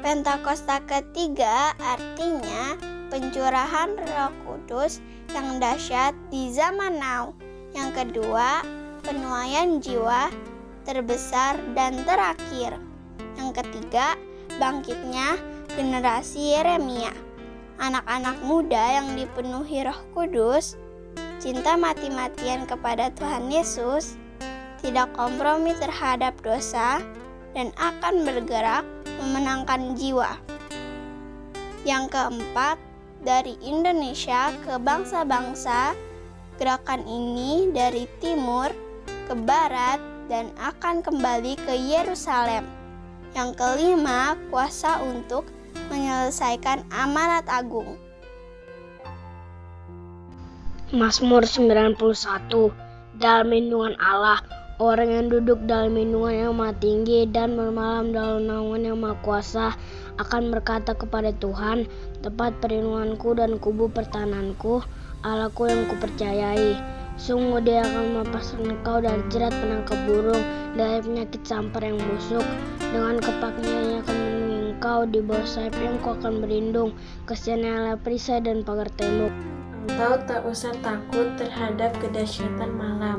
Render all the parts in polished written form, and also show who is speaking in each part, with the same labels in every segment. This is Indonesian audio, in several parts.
Speaker 1: Pentakosta ketiga artinya pencurahan Roh Kudus yang dahsyat di zaman now. Yang kedua, penuaian jiwa terbesar dan terakhir. Yang ketiga, bangkitnya generasi Yeremia. Anak-anak muda yang dipenuhi Roh Kudus, cinta mati-matian kepada Tuhan Yesus, tidak kompromi terhadap dosa, dan akan bergerak memenangkan jiwa. Yang keempat, dari Indonesia ke bangsa-bangsa, gerakan ini dari timur ke barat dan akan kembali ke Yerusalem. Yang kelima, kuasa untuk menyelesaikan amanat agung.
Speaker 2: Mazmur 91. Dalam lindungan Allah, orang yang duduk dalam lindungan yang Maha Tinggi dan bermalam dalam naungan yang Maha Kuasa akan berkata kepada Tuhan, tempat perlindunganku dan kubu pertahananku, Allahku yang kupercayai. Sungguh Dia akan melepaskan engkau dari jerat penangkap burung, dari penyakit sampar yang busuk. Dengan kepaknya Ia akan melindungi engkau, di bawah sayapnya engkau akan berlindung. Kasihan-Nya adalah perisai dan pagar tembok.
Speaker 3: Engkau tak usah takut terhadap kedahsyatan malam,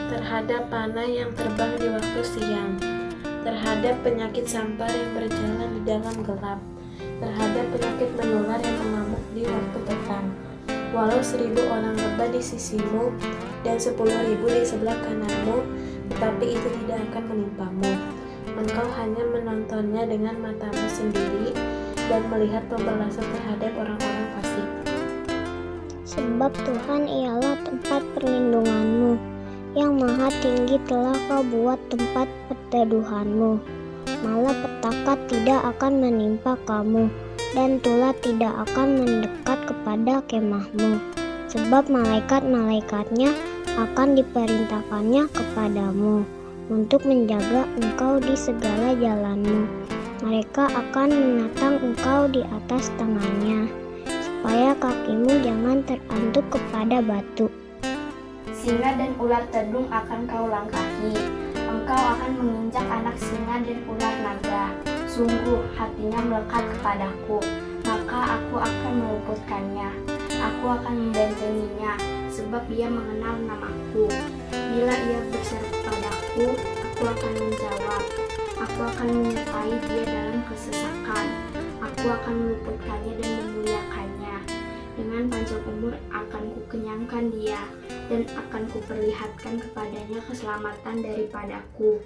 Speaker 3: terhadap panah yang terbang di waktu siang, terhadap penyakit sampar yang berjalan di dalam gelap, terhadap penyakit menular yang mengamuk di waktu petang. Walau 1.000 orang rebah di sisimu dan 10.000 di sebelah kananmu, tetapi itu tidak akan menimpamu. Engkau hanya menontonnya dengan matamu sendiri dan melihat pembalasan terhadap orang-orang fasik.
Speaker 4: Sebab Tuhan ialah tempat perlindunganmu, yang Maha Tinggi telah Kau buat tempat perteduhanmu. Malapetaka tidak akan menimpa kamu, dan tulah tidak akan mendekat kepada kemahmu. Sebab malaikat-malaikatnya akan diperintahkannya kepadamu, untuk menjaga engkau di segala jalanmu. Mereka akan menatang engkau di atas tangannya, supaya kakimu jangan terantuk kepada batu.
Speaker 1: Singa dan ular tedung akan kau langkahi. Engkau akan menginjak anak singa dan ular naga. Sungguh hatinya melekat kepadaku, maka aku akan meluputkannya. Aku akan membentenginya, sebab ia mengenal namaku. Bila ia berseru kepadaku, aku akan menjawab. Aku akan menyertai dia dalam kesesakan. Aku akan meluputkannya dan memuliakannya. Dengan panjang umur akan kukenyangkan dia, dan akan kuperlihatkan kepadanya keselamatan daripadaku.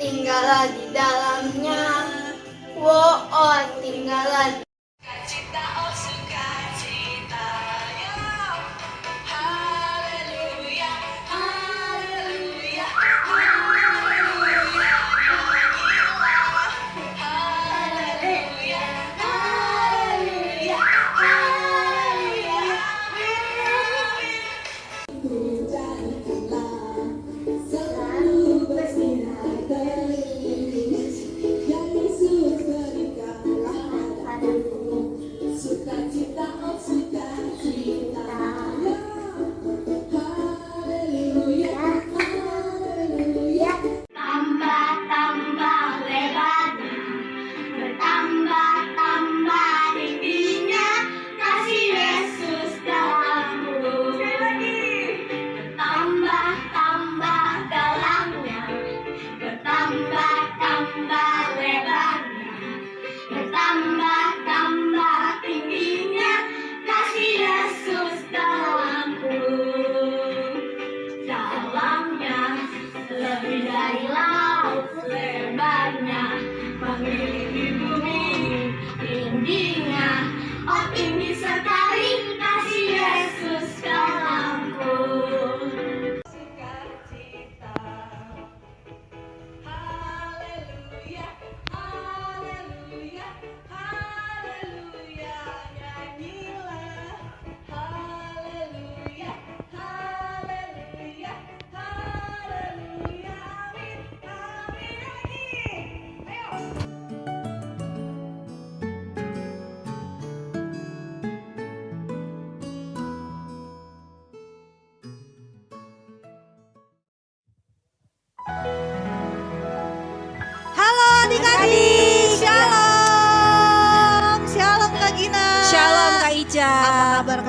Speaker 1: Tinggallah di dalamnya, tinggallah.
Speaker 5: Sukacita, oh sukacita, haleluya, haleluya, haleluya, nyanyilah, haleluya, haleluya, haleluya,
Speaker 1: Pada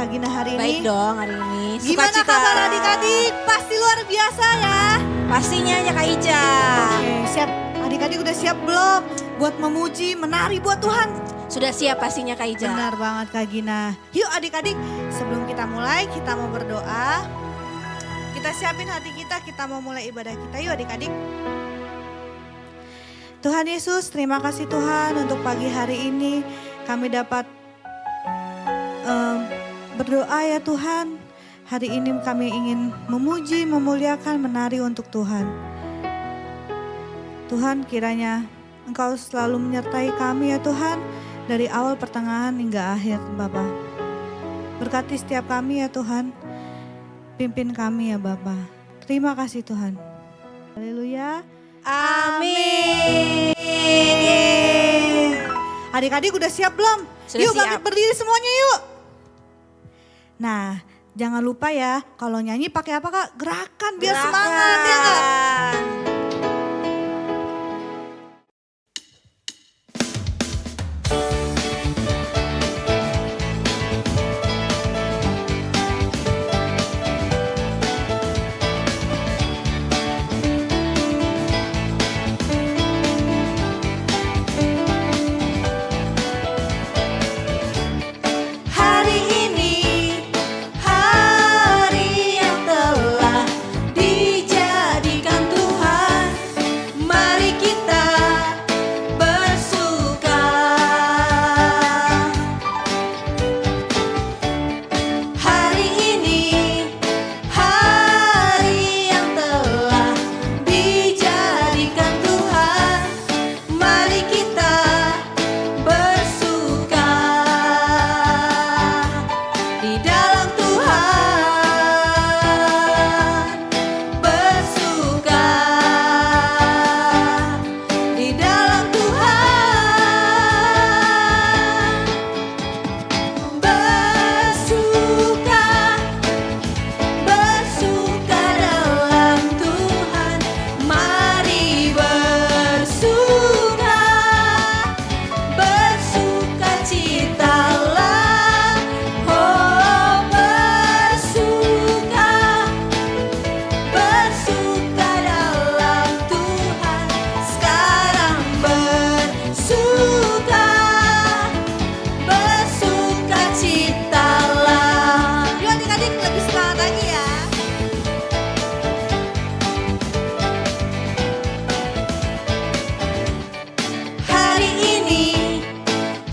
Speaker 6: Kak Gina hari
Speaker 7: Baik
Speaker 6: ini?
Speaker 7: dong hari ini.
Speaker 6: Gimana
Speaker 7: Sukacita.
Speaker 6: kabar adik-adik? Pasti luar biasa ya.
Speaker 7: Pastinya ya Kak Ica.
Speaker 6: Oke, siap. Adik-adik udah siap belum? Buat memuji, menari buat Tuhan.
Speaker 7: Sudah siap pastinya Kak Ica.
Speaker 6: Benar banget Kak Gina. Yuk adik-adik, sebelum kita mulai kita mau berdoa. Kita siapin hati kita mau mulai ibadah kita. Yuk adik-adik. Tuhan Yesus, terima kasih Tuhan untuk pagi hari ini kami dapat berdoa ya Tuhan. Hari ini kami ingin memuji, memuliakan, menari untuk Tuhan. Tuhan kiranya Engkau selalu menyertai kami ya Tuhan. Dari awal pertengahan hingga akhir Bapa. Berkati setiap kami ya Tuhan. Pimpin kami ya Bapa. Terima kasih Tuhan. Haleluya.
Speaker 7: Amin.
Speaker 6: Adik-adik udah siap belum?
Speaker 7: Sudah
Speaker 6: Yuk
Speaker 7: siap.
Speaker 6: bangkit berdiri semuanya yuk. Nah jangan lupa ya kalau nyanyi pakai apa Kak? Gerakan biar semangat ya Kak?
Speaker 5: Hari ini hari yang telah dijadikan Tuhan. Mari kita bersuka. Hari ini hari yang telah dijadikan Tuhan. Mari kita bersuka di dalam Tuhan, bersuka di dalam Tuhan, bersuka, bersuka dalam Tuhan. Mari bersuka, bersuka citalah, oh bersuka, bersuka dalam Tuhan. Sekarang bersuka, bersuka citalah.
Speaker 6: Yuk adik-adik lebih semangat lagi ya.
Speaker 5: Hari ini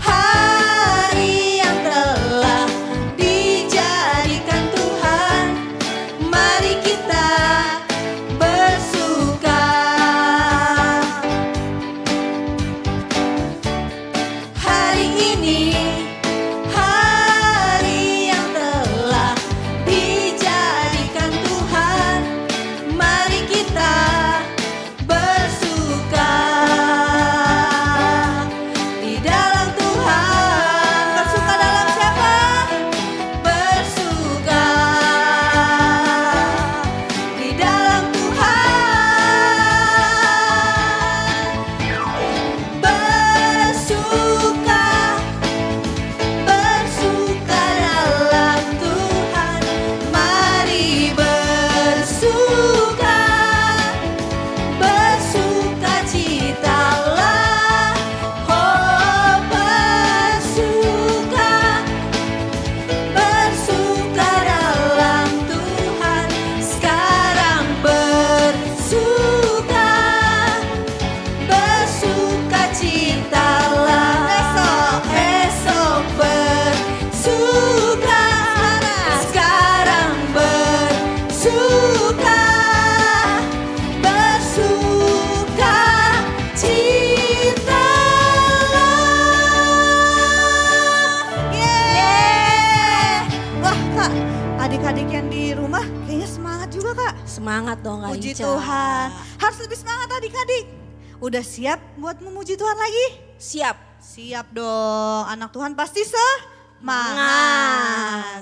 Speaker 5: hari yang telah dijadikan Tuhan. Mari kita bersuka. Hari ini hari yang telah dijadikan Tuhan. Mari kita bersuka di dalam Tuhan.
Speaker 6: Bersuka dalam siapa?
Speaker 5: Bersuka di dalam Tuhan. Bersuka, bersuka dalam Tuhan. Mari bersuka, bersuka citalah, oh bersuka, bersuka dalam Tuhan. Sekarang bersuka, bersuka citalah. Esok bersuka, sekarang bersuka, bersuka citalah.
Speaker 6: Yeay. Wah Kak, adik-adik yang di rumah kayaknya semangat juga Kak.
Speaker 7: Semangat dong Kak
Speaker 6: Puji
Speaker 7: Ica.
Speaker 6: Tuhan. Harus lebih semangat adik-adik. Udah siap buat memuji Tuhan lagi?
Speaker 7: Siap.
Speaker 6: Siap dong. Anak Tuhan pasti semangat.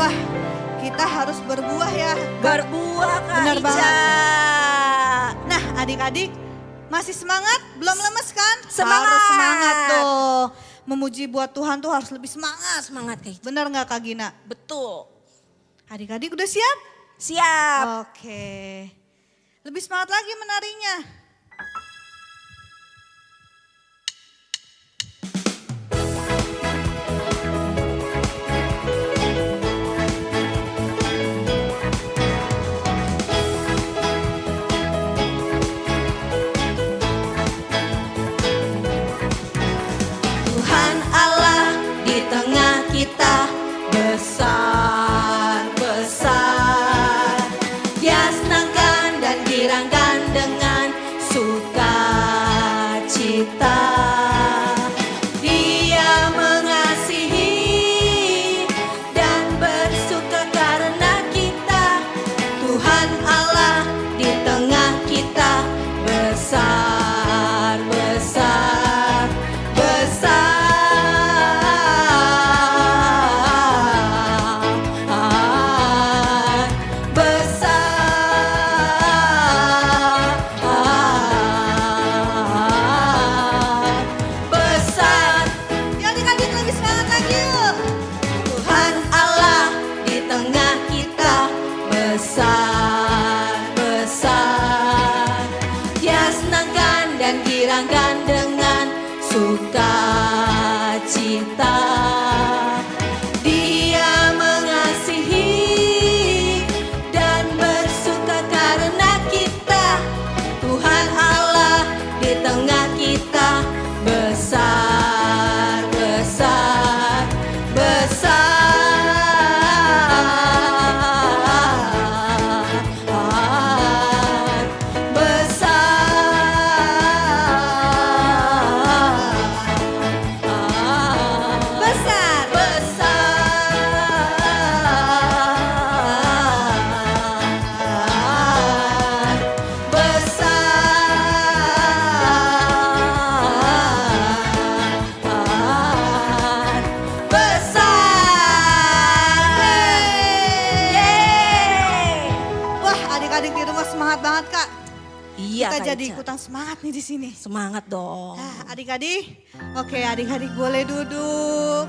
Speaker 6: Wah, kita harus berbuah ya.
Speaker 7: Berbuah Kak
Speaker 6: Benar
Speaker 7: Ica.
Speaker 6: banget. Nah, adik-adik masih semangat? Belum lemes kan?
Speaker 7: Semangat.
Speaker 6: Harus semangat tuh. Memuji buat Tuhan tuh harus lebih semangat.
Speaker 7: Semangat Kak Ica.
Speaker 6: Benar nggak Kak Gina?
Speaker 7: Betul.
Speaker 6: Adik-adik udah siap?
Speaker 7: Siap.
Speaker 6: Oke. Lebih semangat lagi menarinya.
Speaker 5: Tuhan Allah di tengah kita besar, besar. Dia senangkan dan girangkan dengan sukacita. Dia mengasihi dan bersuka karena kita. Tuhan Allah di tengah kita besar, besar, besar. Besar. Ya, adik-adik lebih semangat lagi yuk. Tuhan Allah di tengah kita besar, besar. Dia senangkan dan girangkan dengan sukacita. Dia mengasihi dan bersuka karena kita. Tuhan Allah di tengah kita besar, besar, besar, besar, besar,
Speaker 6: Wah, adik-adik di rumah semangat banget Kak.
Speaker 7: Iya
Speaker 6: Kita
Speaker 7: Kak
Speaker 6: jadi
Speaker 7: Ica.
Speaker 6: ikutan semangat nih di sini.
Speaker 7: Semangat dong.
Speaker 6: Nah, adik-adik. Oke, adik-adik boleh duduk.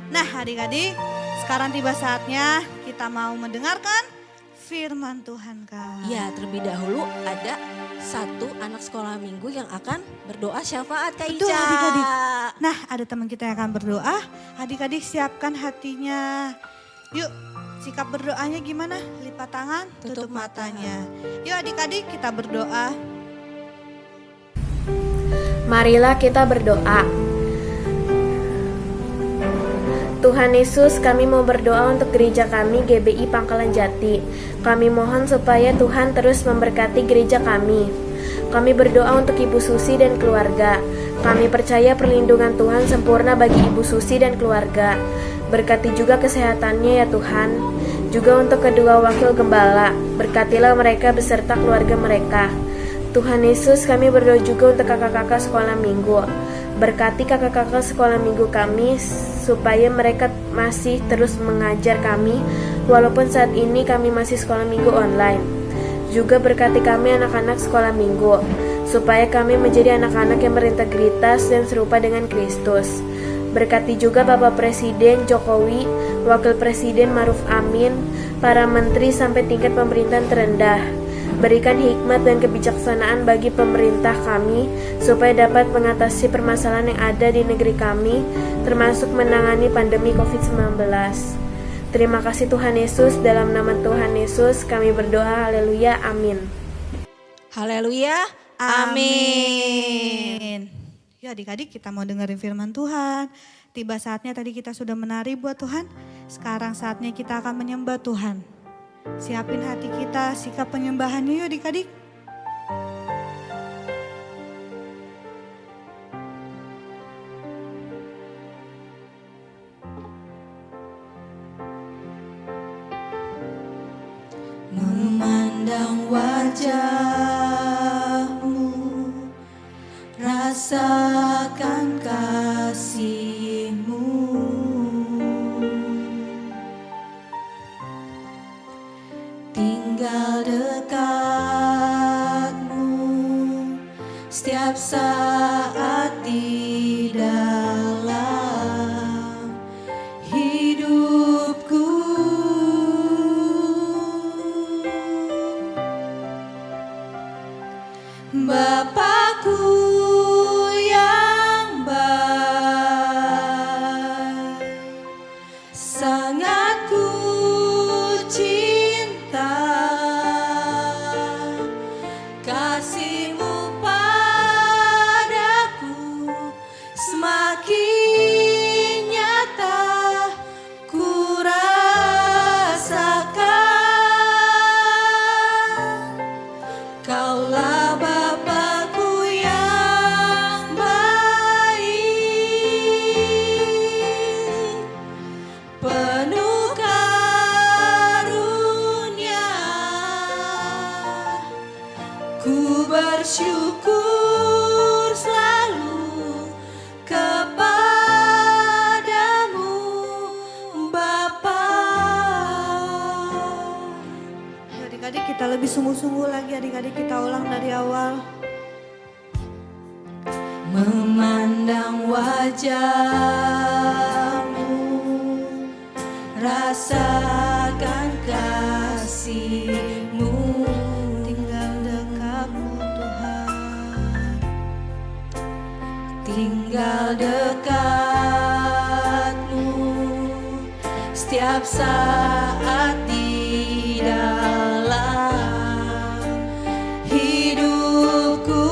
Speaker 6: Nah, adik-adik, sekarang tiba saatnya kita mau mendengarkan firman Tuhan, Kak.
Speaker 7: Ya, terlebih dahulu ada satu anak sekolah minggu yang akan berdoa syafaat Kak
Speaker 6: Betul,
Speaker 7: Ica.
Speaker 6: adik-adik. Nah, ada teman kita yang akan berdoa. Adik-adik siapkan hatinya. Yuk, sikap berdoanya gimana? Lipat tangan, tutup
Speaker 7: Tutup mata.
Speaker 6: matanya. Yuk adik-adik kita berdoa.
Speaker 3: Marilah kita berdoa. Tuhan Yesus, kami mau berdoa untuk gereja kami GBI Pangkalan Jati. Kami mohon supaya Tuhan terus memberkati gereja kami. Kami berdoa untuk Ibu Susi dan keluarga. Kami percaya perlindungan Tuhan sempurna bagi Ibu Susi dan keluarga. Berkati juga kesehatannya ya Tuhan. Juga untuk kedua wakil gembala, berkatilah mereka beserta keluarga mereka. Tuhan Yesus, kami berdoa juga untuk kakak-kakak sekolah minggu. Berkati kakak-kakak sekolah minggu kami supaya mereka masih terus mengajar kami walaupun saat ini kami masih sekolah minggu online. Juga berkati kami anak-anak sekolah minggu supaya kami menjadi anak-anak yang berintegritas dan serupa dengan Kristus. Berkati juga Bapak Presiden Jokowi, Wakil Presiden Maruf Amin, para menteri sampai tingkat pemerintahan terendah. Berikan hikmat dan kebijaksanaan bagi pemerintah kami supaya dapat mengatasi permasalahan yang ada di negeri kami, termasuk menangani pandemi COVID-19. Terima kasih Tuhan Yesus, dalam nama Tuhan Yesus kami berdoa, haleluya, amin.
Speaker 7: Haleluya. Amin.
Speaker 6: Ya adik-adik kita mau dengerin firman Tuhan. Tiba saatnya tadi kita sudah menari buat Tuhan. Sekarang saatnya kita akan menyembah Tuhan. Siapin hati kita, sikap penyembahannya yuk adik-adik.
Speaker 5: Memandang wajah-Mu, rasakan kasih-Mu. tinggal dekatmu setiap saat di dalam hidupku. Bapakku yang baik, sangat ku cinta, kasih-Mu padaku semakin nyata ku rasakan. Kaulah Bapakku yang baik, penuh karunia. Ku bersyukur selalu kepadamu, Bapa.
Speaker 6: Adik-adik kita lebih sungguh-sungguh lagi, adik-adik kita ulang dari awal.
Speaker 5: Memandang wajah-Mu, rasakan kasih-Mu,
Speaker 6: Tinggal dekatmu Tuhan.
Speaker 5: tinggal dekatmu setiap saat di dalam hidupku.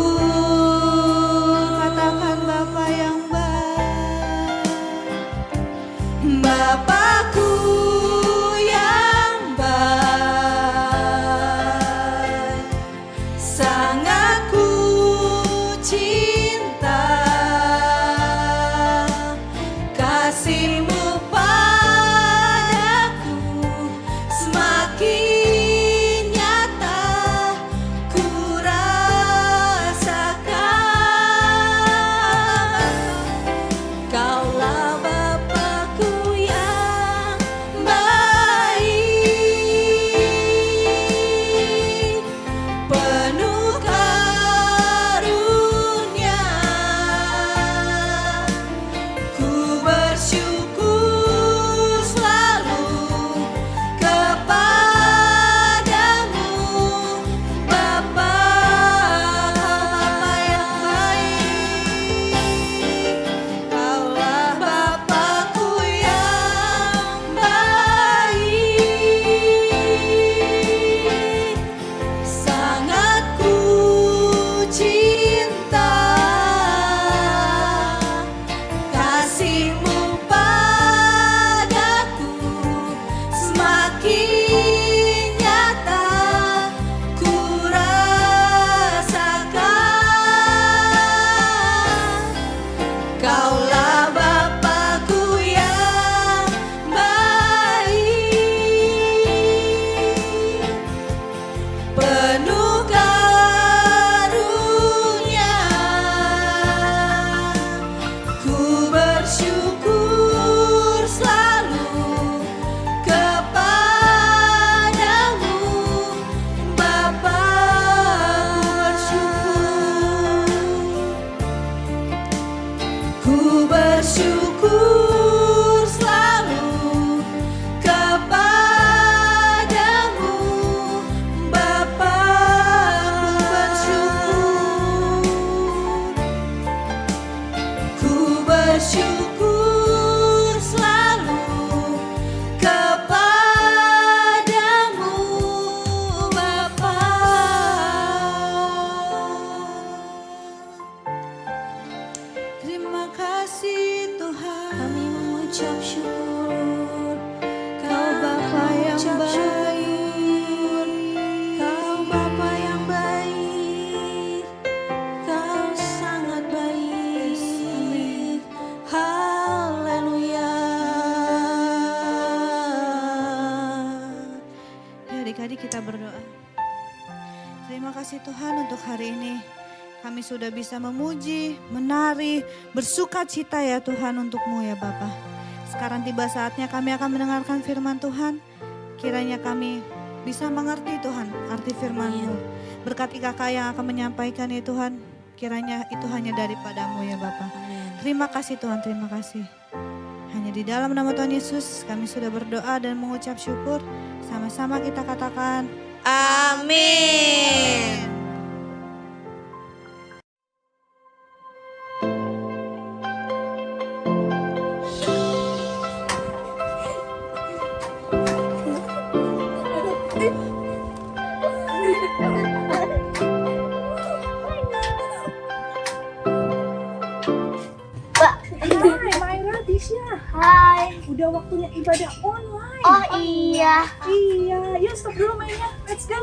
Speaker 6: Katakan Bapa yang baik.
Speaker 5: Bapakku yang baik, sangat ku cinta, kasih-Mu padaku semakin nyata ku rasakan. Kaulah Bapakku yang baik, penuh karunia. Ku bersyukur selalu kepadamu, Bapa. Bapa yang baik, Kaulah Bapakku yang baik, sangat ku cinta, kasih-Mu padaku semakin nyata ku rasakan. Kaulah Bapakku yang baik, penuh karunia. Ku bersyukur selalu kepadamu, Bapa. Ku bersyukur selalu kepadamu, Bapa. Ku bersyukur selalu kepadamu, Bapa.
Speaker 6: Terima kasih Tuhan.
Speaker 5: Kami mengucap syukur,
Speaker 6: Kau Bapa yang
Speaker 5: mengucap syukur.
Speaker 6: baik.
Speaker 5: Kau Bapa yang baik, Kau sangat baik. Haleluya.
Speaker 6: Ya adik-adik kita berdoa. Terima kasih Tuhan untuk hari ini. Kami sudah bisa memuji, menari, bersuka cita ya Tuhan untuk-Mu ya Bapa. Sekarang tiba saatnya kami akan mendengarkan firman Tuhan. Kiranya kami bisa mengerti Tuhan arti firman-Mu. Berkati kakak yang akan menyampaikan ya Tuhan, kiranya itu hanya daripadamu ya Bapa. Terima kasih Tuhan, terima kasih. Hanya di dalam nama Tuhan Yesus kami sudah berdoa dan mengucap syukur. Sama-sama kita katakan
Speaker 5: Amin.
Speaker 8: Maira, Tisha,
Speaker 1: Hai.
Speaker 8: udah waktunya ibadah online.
Speaker 1: Oh iya.
Speaker 8: Iya, yuk stop dulu mainnya. Let's go.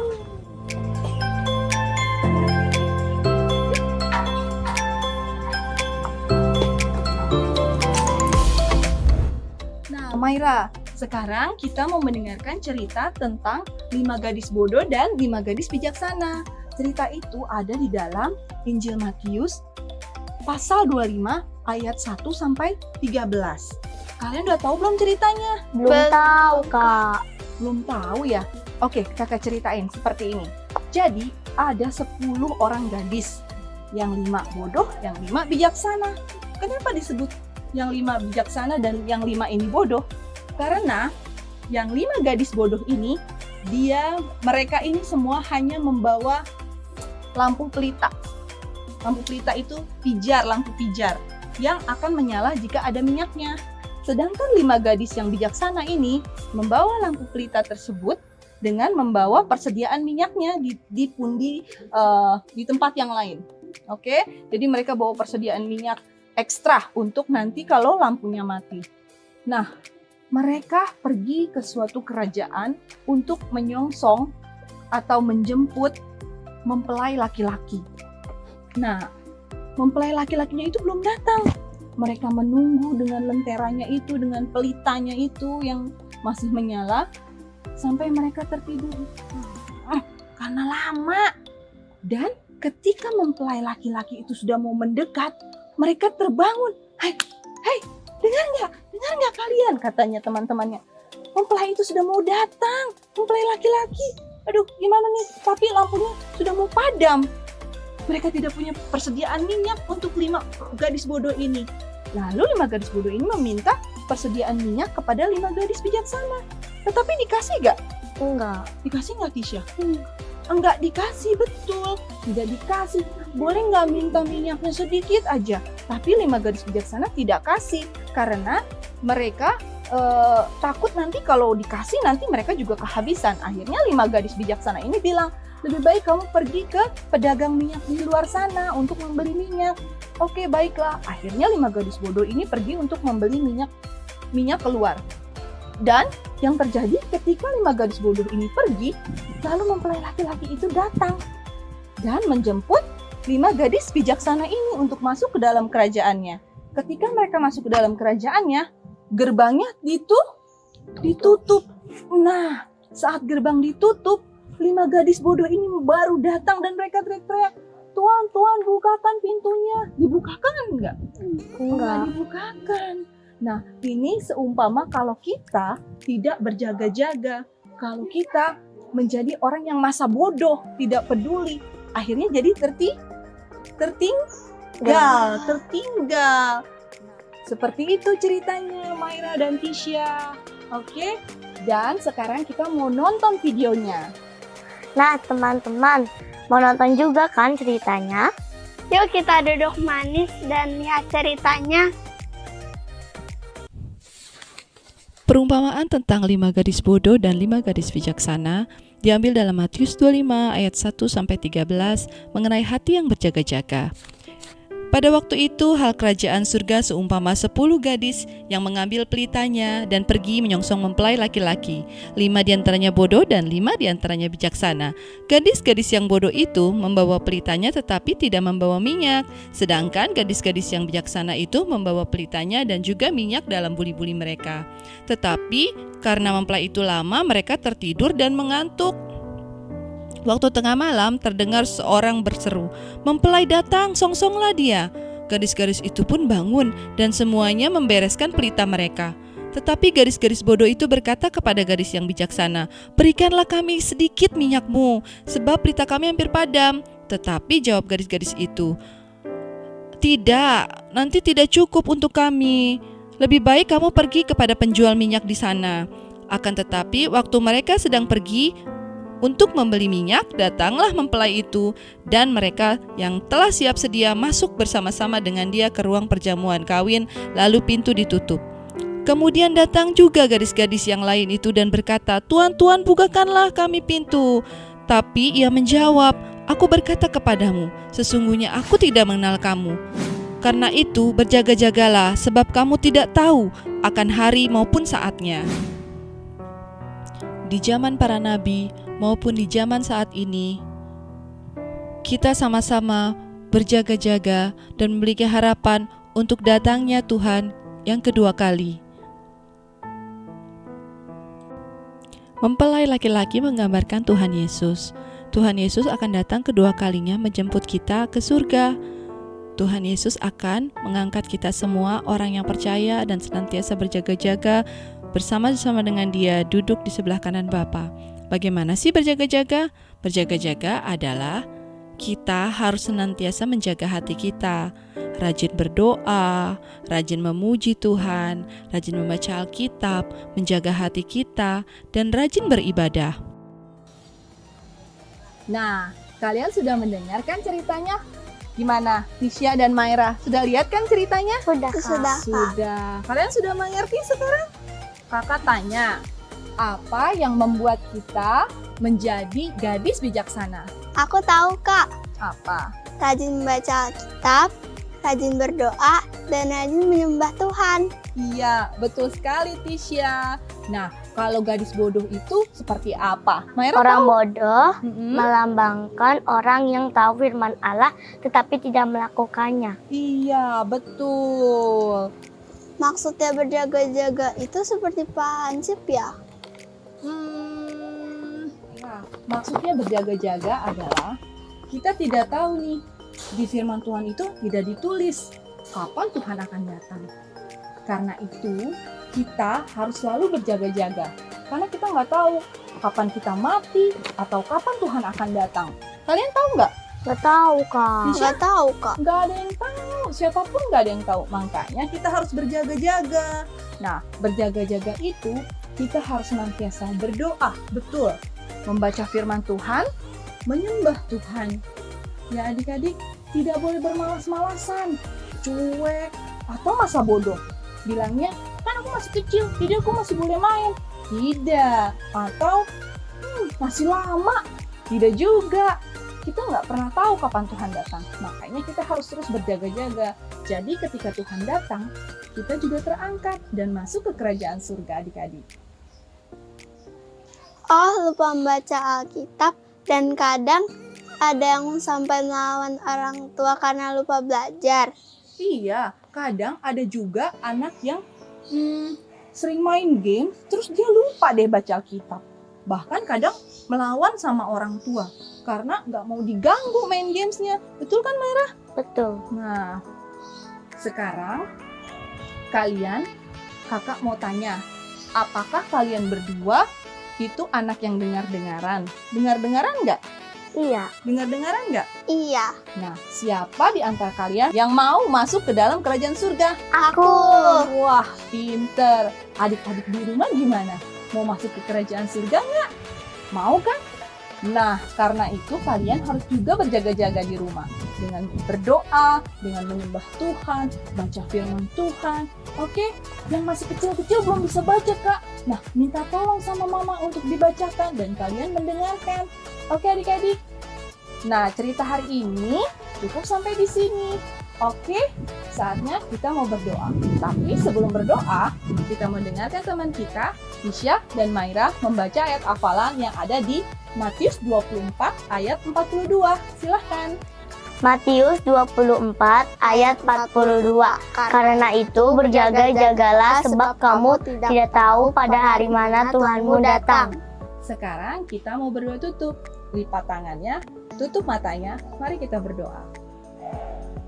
Speaker 8: Nah, Maira, sekarang kita mau mendengarkan cerita tentang 5 gadis bodoh dan 5 gadis bijaksana. Cerita itu ada di dalam Injil Matius pasal 25 ayat 1 sampai 13. Kalian udah tahu belum ceritanya?
Speaker 2: Belum tahu, Kak.
Speaker 8: Belum tahu ya? Oke, kakak ceritain seperti ini. Jadi, ada 10 orang gadis. Yang 5 bodoh, yang 5 bijaksana. Kenapa disebut yang 5 bijaksana dan yang 5 ini bodoh? Karena yang 5 gadis bodoh ini, mereka ini semua hanya membawa lampu pelita. Lampu pelita itu lampu pijar yang akan menyala jika ada minyaknya. Sedangkan 5 gadis yang bijaksana ini membawa lampu pelita tersebut dengan membawa persediaan minyaknya di pundi di tempat yang lain. Oke, jadi mereka bawa persediaan minyak ekstra untuk nanti kalau lampunya mati. Nah, mereka pergi ke suatu kerajaan untuk menyongsong atau menjemput mempelai laki-laki. Nah, mempelai laki-lakinya itu belum datang. Mereka menunggu dengan lenteranya itu, dengan pelitanya itu yang masih menyala sampai mereka tertidur. Karena lama. Dan ketika mempelai laki-laki itu sudah mau mendekat, mereka terbangun. Hai, dengar nggak kalian? Katanya teman-temannya. Mempelai itu sudah mau datang, mempelai laki-laki. Aduh, gimana nih? Tapi lampunya sudah mau padam. Mereka tidak punya persediaan minyak untuk 5 gadis bodoh ini. Lalu 5 gadis bodoh ini meminta persediaan minyak kepada 5 gadis bijaksana. Tetapi dikasih nggak?
Speaker 2: Enggak.
Speaker 8: Dikasih nggak, Tisha? Enggak dikasih, betul. Tidak dikasih. Boleh nggak minta minyaknya sedikit aja? Tapi 5 gadis bijaksana tidak kasih. Karena mereka takut nanti kalau dikasih nanti mereka juga kehabisan. Akhirnya 5 gadis bijaksana ini bilang, lebih baik kamu pergi ke pedagang minyak di luar sana untuk membeli minyak. Oke, baiklah. Akhirnya 5 gadis bodoh ini pergi untuk membeli minyak keluar. Dan yang terjadi ketika 5 gadis bodoh ini pergi, lalu mempelai laki-laki itu datang dan menjemput 5 gadis bijaksana ini untuk masuk ke dalam kerajaannya. Ketika mereka masuk ke dalam kerajaannya, gerbangnya ditutup. Nah, saat gerbang ditutup, 5 gadis bodoh ini baru datang dan mereka teriak-teriak, Tuan, bukakan pintunya. Dibukakan enggak? Enggak dibukakan. Nah, ini seumpama kalau kita tidak berjaga-jaga, kalau kita menjadi orang yang masa bodoh, tidak peduli, akhirnya jadi tertinggal. Seperti itu ceritanya Maira dan Tisha. Oke, dan sekarang kita mau nonton videonya.
Speaker 1: Nah teman-teman, mau nonton juga kan ceritanya? Yuk kita duduk manis dan lihat ceritanya.
Speaker 9: Perumpamaan tentang 5 gadis bodoh dan 5 gadis bijaksana diambil dalam Matius 25 ayat 1-13 mengenai hati yang berjaga-jaga. Pada waktu itu hal kerajaan surga seumpama 10 gadis yang mengambil pelitanya dan pergi menyongsong mempelai laki-laki. 5 diantaranya bodoh dan 5 diantaranya bijaksana. Gadis-gadis yang bodoh itu membawa pelitanya tetapi tidak membawa minyak. Sedangkan gadis-gadis yang bijaksana itu membawa pelitanya dan juga minyak dalam buli-buli mereka. Tetapi karena mempelai itu lama, mereka tertidur dan mengantuk. Waktu tengah malam terdengar seorang berseru, "Mempelai datang, songsonglah dia." Gadis-gadis itu pun bangun dan semuanya membereskan pelita mereka. Tetapi gadis-gadis bodoh itu berkata kepada gadis yang bijaksana, "Berikanlah kami sedikit minyakmu, sebab pelita kami hampir padam." Tetapi jawab gadis-gadis itu, "Tidak, nanti tidak cukup untuk kami. Lebih baik kamu pergi kepada penjual minyak di sana." Akan tetapi waktu mereka sedang pergi untuk membeli minyak, datanglah mempelai itu, dan mereka yang telah siap sedia masuk bersama-sama dengan dia ke ruang perjamuan kawin, lalu pintu ditutup. Kemudian datang juga gadis-gadis yang lain itu dan berkata, "Tuan, Tuan, bukakanlah kami pintu." Tapi ia menjawab, "Aku berkata kepadamu, sesungguhnya aku tidak mengenal kamu. Karena itu berjaga-jagalah, sebab kamu tidak tahu akan hari maupun saatnya." Di zaman para nabi maupun di zaman saat ini, kita sama-sama berjaga-jaga dan memiliki harapan untuk datangnya Tuhan yang kedua kali. Mempelai laki-laki menggambarkan Tuhan Yesus. Tuhan Yesus akan datang kedua kalinya menjemput kita ke surga. Tuhan Yesus akan mengangkat kita semua orang yang percaya dan senantiasa berjaga-jaga bersama-sama dengan Dia duduk di sebelah kanan Bapa. Bagaimana sih berjaga-jaga? Berjaga-jaga adalah kita harus senantiasa menjaga hati kita, rajin berdoa, rajin memuji Tuhan, rajin membaca Alkitab, menjaga hati kita, dan rajin beribadah.
Speaker 8: Nah, kalian sudah mendengarkan ceritanya? Gimana, Tisha dan Maira? Sudah lihat kan ceritanya?
Speaker 4: Sudah, Kak.
Speaker 8: Sudah. Kalian sudah mengerti sekarang? Kakak tanya, apa yang membuat kita menjadi gadis bijaksana?
Speaker 4: Aku tahu, Kak.
Speaker 8: Apa?
Speaker 4: Rajin membaca Alkitab, rajin berdoa, dan rajin menyembah Tuhan.
Speaker 8: Iya, betul sekali Tisha. Nah, kalau gadis bodoh itu seperti apa? Maira
Speaker 2: Orang
Speaker 8: tahu?
Speaker 2: bodoh
Speaker 8: Mm-mm.
Speaker 2: melambangkan orang yang tahu firman Allah tetapi tidak melakukannya.
Speaker 8: Iya, betul.
Speaker 4: Maksudnya berjaga-jaga itu seperti Pak Hansip ya?
Speaker 8: Maksudnya berjaga-jaga adalah kita tidak tahu nih, di firman Tuhan itu tidak ditulis kapan Tuhan akan datang. Karena itu kita harus selalu berjaga-jaga, karena kita nggak tahu kapan kita mati atau kapan Tuhan akan datang. Kalian tahu nggak?
Speaker 2: Gak tahu, Kak.
Speaker 4: Nggak tahu, Kak.
Speaker 8: Nggak ada yang tahu, siapapun nggak ada yang tahu. Makanya kita harus berjaga-jaga. Nah, berjaga-jaga itu kita harus senantiasa berdoa, betul. Membaca firman Tuhan, menyembah Tuhan. Ya adik-adik, tidak boleh bermalas-malasan, cuek, atau masa bodoh. Bilangnya, kan aku masih kecil, jadi aku masih boleh main. Tidak. Atau, masih lama. Tidak juga. Kita nggak pernah tahu kapan Tuhan datang. Makanya kita harus terus berjaga-jaga. Jadi ketika Tuhan datang, kita juga terangkat dan masuk ke kerajaan surga adik-adik.
Speaker 4: Oh, lupa membaca Alkitab dan kadang ada yang sampai melawan orang tua karena lupa belajar.
Speaker 8: Iya, kadang ada juga anak yang sering main game, terus dia lupa deh baca Alkitab. Bahkan kadang melawan sama orang tua karena nggak mau diganggu main gamesnya. Betul kan, Maira?
Speaker 2: Betul.
Speaker 8: Nah, sekarang kakak mau tanya, apakah kalian berdua itu anak yang dengar-dengaran? Dengar-dengaran nggak?
Speaker 2: Iya.
Speaker 8: Dengar-dengaran nggak?
Speaker 4: Iya.
Speaker 8: Nah, siapa di antara kalian yang mau masuk ke dalam kerajaan surga?
Speaker 4: Aku.
Speaker 8: Wah, pinter. Adik-adik di rumah gimana? Mau masuk ke kerajaan surga nggak? Mau kan? Nah, karena itu kalian harus juga berjaga-jaga di rumah. Dengan berdoa, dengan menyembah Tuhan, baca firman Tuhan. Oke? Yang masih kecil-kecil belum bisa baca, Kak. Nah, minta tolong sama mama untuk dibacakan dan kalian mendengarkan. Oke adik-adik? Nah, cerita hari ini cukup sampai di sini. Oke, saatnya kita mau berdoa. Tapi sebelum berdoa, kita mau dengarkan teman kita, Tisha dan Maira, membaca ayat hafalan yang ada di Matius 24 ayat 42. Silahkan.
Speaker 2: Matius 24 ayat 42. Karena itu berjaga-jagalah sebab kamu tidak tahu pada hari mana Tuhanmu datang.
Speaker 8: Sekarang kita mau berdoa tutup. Lipat tangannya, tutup matanya. Mari kita berdoa.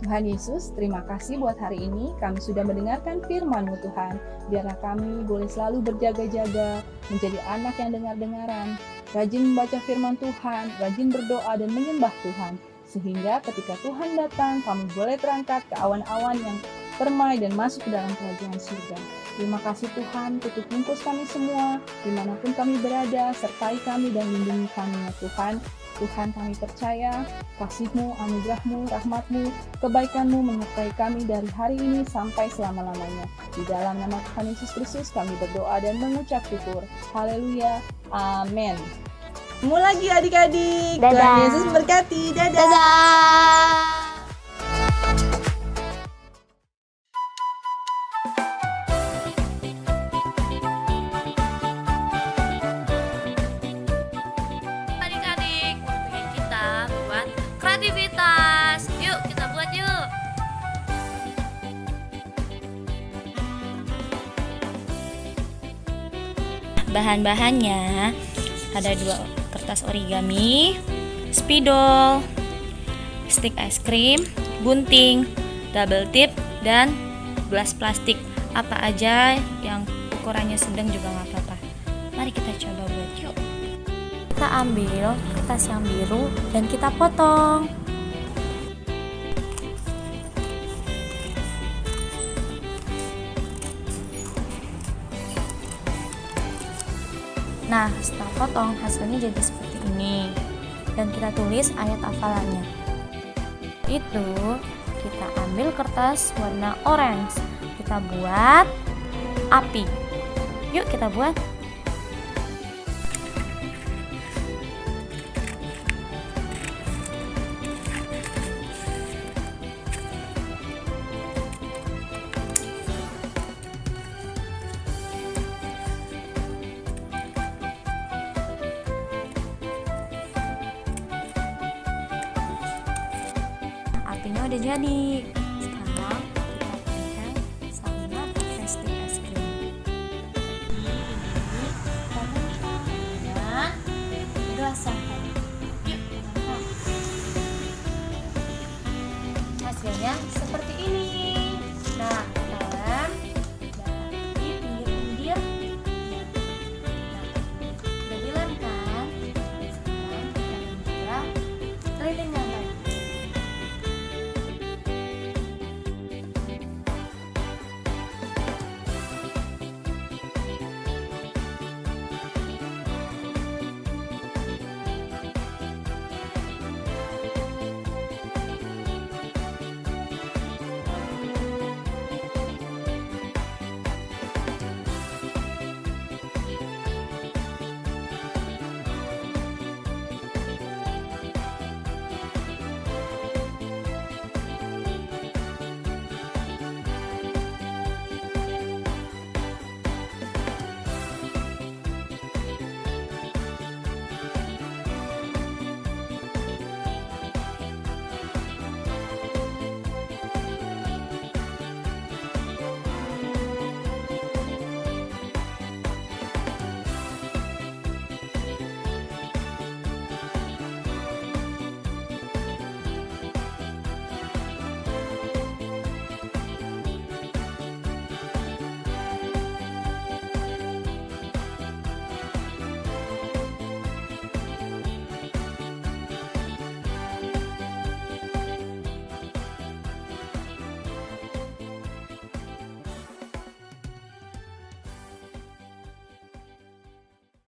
Speaker 8: Tuhan Yesus, terima kasih buat hari ini kami sudah mendengarkan firman-Mu Tuhan. Biarlah kami boleh selalu berjaga-jaga, menjadi anak yang dengar-dengaran, rajin membaca firman Tuhan, rajin berdoa dan menyembah Tuhan. Sehingga ketika Tuhan datang, kami boleh terangkat ke awan-awan yang permai dan masuk ke dalam kerajaan surga. Terima kasih Tuhan, tutup bungkus kami semua, dimanapun kami berada, sertai kami dan lindungi kami ya Tuhan. Tuhan, kami percaya kasih-Mu, anugerah-Mu, rahmat-Mu, kebaikan-Mu menyertai kami dari hari ini sampai selama-lamanya. Di dalam nama Tuhan Yesus Kristus kami berdoa dan mengucap syukur. Haleluya. Amin. Ketemu lagi adik-adik.
Speaker 1: Dadah.
Speaker 8: Tuhan Yesus memberkati. Dadah.
Speaker 4: Dadah.
Speaker 10: Adik-adik, waktunya kita buat kreativitas. Yuk, kita buat yuk. Bahan-bahannya ada 2 kertas origami, spidol, stik es krim, gunting, double tip, dan gelas plastik. Apa aja yang ukurannya sedang juga nggak apa-apa. Mari kita coba buat yuk. Kita ambil kertas yang biru dan kita potong. Nah, setelah potong hasilnya jadi seperti ini. Dan kita tulis ayat hafalannya. Itu kita ambil kertas warna orange. Kita buat api. Yuk kita buat. Apinya udah jadi.